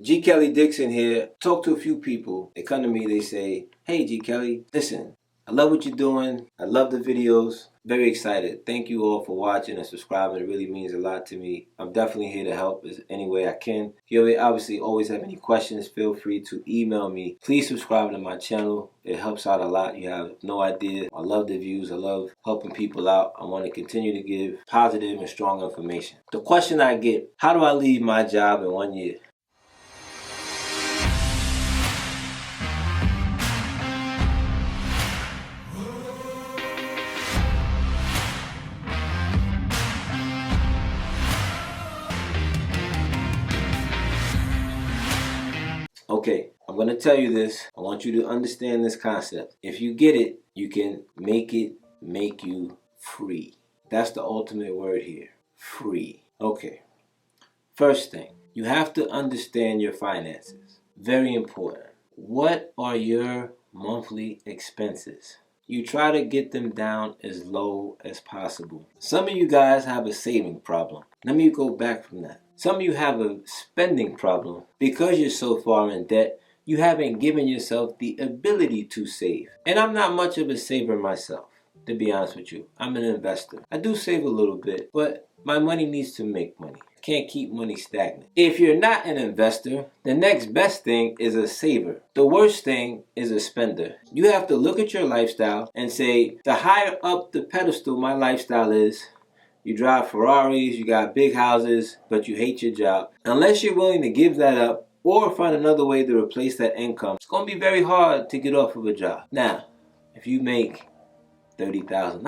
G. Kelly Dixon here. Talk to a few people. They come to me, they say, hey G. Kelly, listen, I love what you're doing. I love the videos. Very excited. Thank you all for watching and subscribing. It really means a lot to me. I'm definitely here to help any way I can. If you obviously always have any questions, feel free to email me. Please subscribe to my channel. It helps out a lot. You have no idea. I love the views. I love helping people out. I want to continue to give positive and strong information. The question I get, how do I leave my job in 1 year? Okay, I'm going to tell you this. I want you to understand this concept. If you get it, you can make you free. That's the ultimate word here. Free. Okay. First thing, you have to understand your finances. Very important. What are your monthly expenses? You try to get them down as low as possible. Some of you guys have a saving problem. Let me go back from that. Some of you have a spending problem. Because you're so far in debt, you haven't given yourself the ability to save. And I'm not much of a saver myself, to be honest with you. I'm an investor. I do save a little bit, but my money needs to make money. I can't keep money stagnant. If you're not an investor, the next best thing is a saver. The worst thing is a spender. You have to look at your lifestyle and say, the higher up the pedestal my lifestyle is, you drive Ferraris, you got big houses, but you hate your job. Unless you're willing to give that up or find another way to replace that income, it's going to be very hard to get off of a job. Now, if you make $30,000,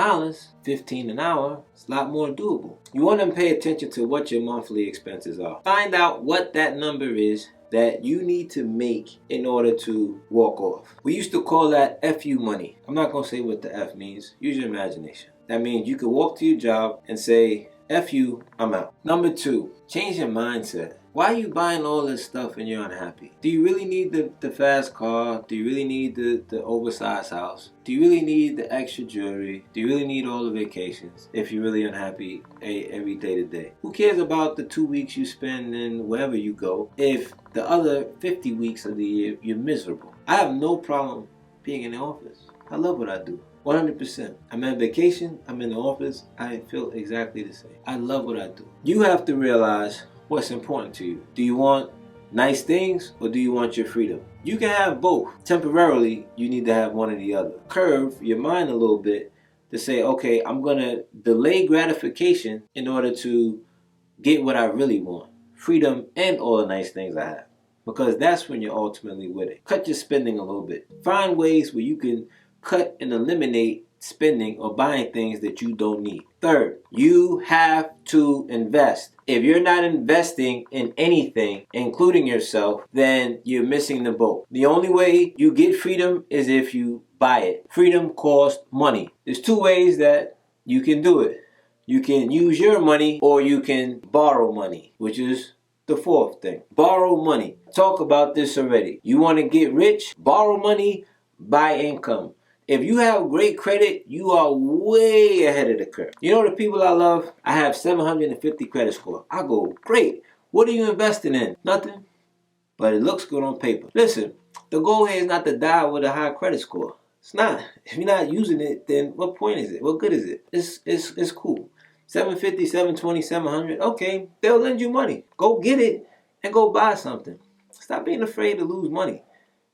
$15 an hour, it's a lot more doable. You want to pay attention to what your monthly expenses are. Find out what that number is that you need to make in order to walk off. We used to call that FU money. I'm not going to say what the F means. Use your imagination. That means you could walk to your job and say, F you, I'm out. Number 2, change your mindset. Why are you buying all this stuff and you're unhappy? Do you really need the fast car? Do you really need the oversized house? Do you really need the extra jewelry? Do you really need all the vacations if you're really unhappy every day to day? Who cares about the 2 weeks you spend in wherever you go if the other 50 weeks of the year you're miserable? I have no problem being in the office. I love what I do. 100%. I'm on vacation, I'm in the office, I feel exactly the same. I love what I do. You have to realize what's important to you. Do you want nice things or do you want your freedom? You can have both. Temporarily, you need to have one or the other. Curve your mind a little bit to say, okay, I'm going to delay gratification in order to get what I really want. Freedom and all the nice things I have. Because that's when you're ultimately with it. Cut your spending a little bit. Find ways where you can cut and eliminate spending or buying things that you don't need. Third, you have to invest. If you're not investing in anything, including yourself, then you're missing the boat. The only way you get freedom is if you buy it. Freedom costs money. There's 2 ways that you can do it. You can use your money or you can borrow money, which is the 4th thing. Borrow money. Talk about this already. You want to get rich? Borrow money, buy income. If you have great credit, you are way ahead of the curve. You know the people I love? I have 750 credit score. I go, great. What are you investing in? Nothing. But it looks good on paper. Listen, the goal here is not to die with a high credit score. It's not. If you're not using it, then what point is it? What good is it? It's cool. 750, 720, 700. Okay, they'll lend you money. Go get it and go buy something. Stop being afraid to lose money.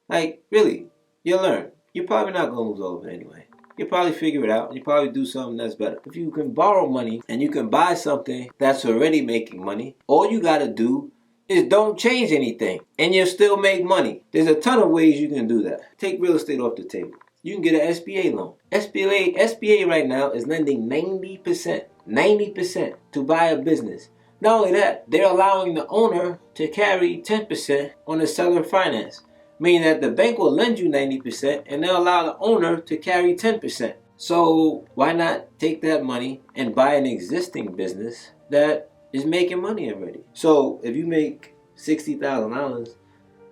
Like, really, you'll learn. You're probably not going to lose all of it anyway. You'll probably figure it out and you'll probably do something that's better. If you can borrow money and you can buy something that's already making money, all you got to do is don't change anything and you'll still make money. There's a ton of ways you can do that. Take real estate off the table. You can get an SBA loan. SBA right now is lending 90% to buy a business. Not only that, they're allowing the owner to carry 10% on the seller finance. Meaning that the bank will lend you 90% and they'll allow the owner to carry 10%. So why not take that money and buy an existing business that is making money already? So if you make $60,000,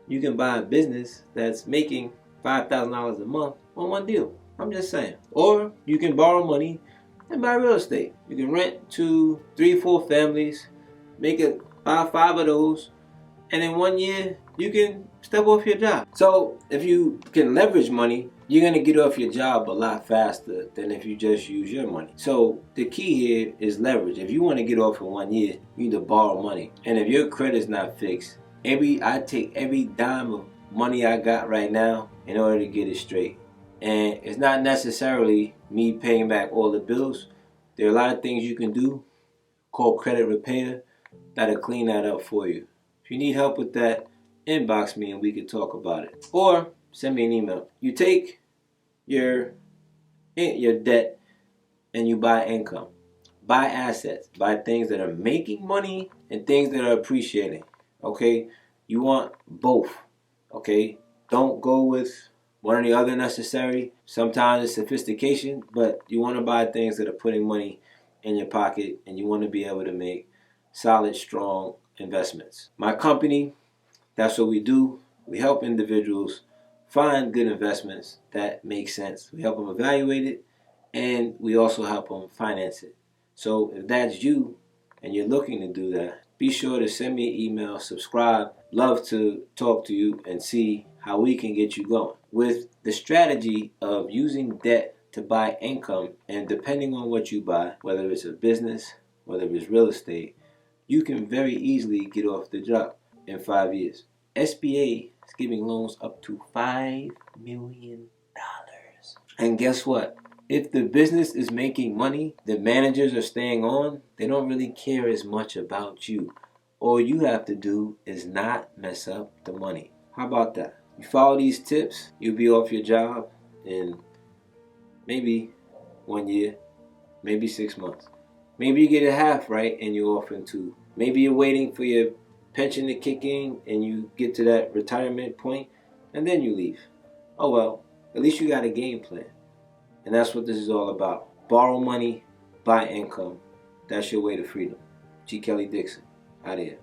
you can buy a business that's making $5,000 a month on one deal. I'm just saying. Or you can borrow money and buy real estate. You can rent to 3-4 families, buy 5 of those, and in 1 year you can step off your job. So if you can leverage money, you're gonna get off your job a lot faster than if you just use your money. So the key here is leverage. If you want to get off in 1 year, you need to borrow money. And if your credit's not fixed, I take every dime of money I got right now in order to get it straight. And it's not necessarily me paying back all the bills. There are a lot of things you can do called credit repair that'll clean that up for you. If you need help with that, inbox me and we can talk about it. Or send me an email. You take your debt and you buy income. Buy assets. Buy things that are making money and things that are appreciating. Okay? You want both. Okay? Don't go with one or the other necessary. Sometimes it's sophistication, but you want to buy things that are putting money in your pocket, and you want to be able to make solid, strong investments. My company, that's what we do. We help individuals find good investments that make sense. We help them evaluate it, and we also help them finance it. So if that's you and you're looking to do that, be sure to send me an email, subscribe. Love to talk to you and see how we can get you going. With the strategy of using debt to buy income, and depending on what you buy, whether it's a business, whether it's real estate, you can very easily get off the job in 5 years. SBA is giving loans up to $5 million. And guess what? If the business is making money, the managers are staying on, they don't really care as much about you. All you have to do is not mess up the money. How about that? You follow these tips, you'll be off your job in maybe 1 year, maybe 6 months. Maybe you get it half right and you're off in 2. Maybe you're waiting for your pension to kick in and you get to that retirement point and then you leave. Oh well, at least you got a game plan. And that's what this is all about. Borrow money, buy income. That's your way to freedom. G. Kelly Dixon, out here.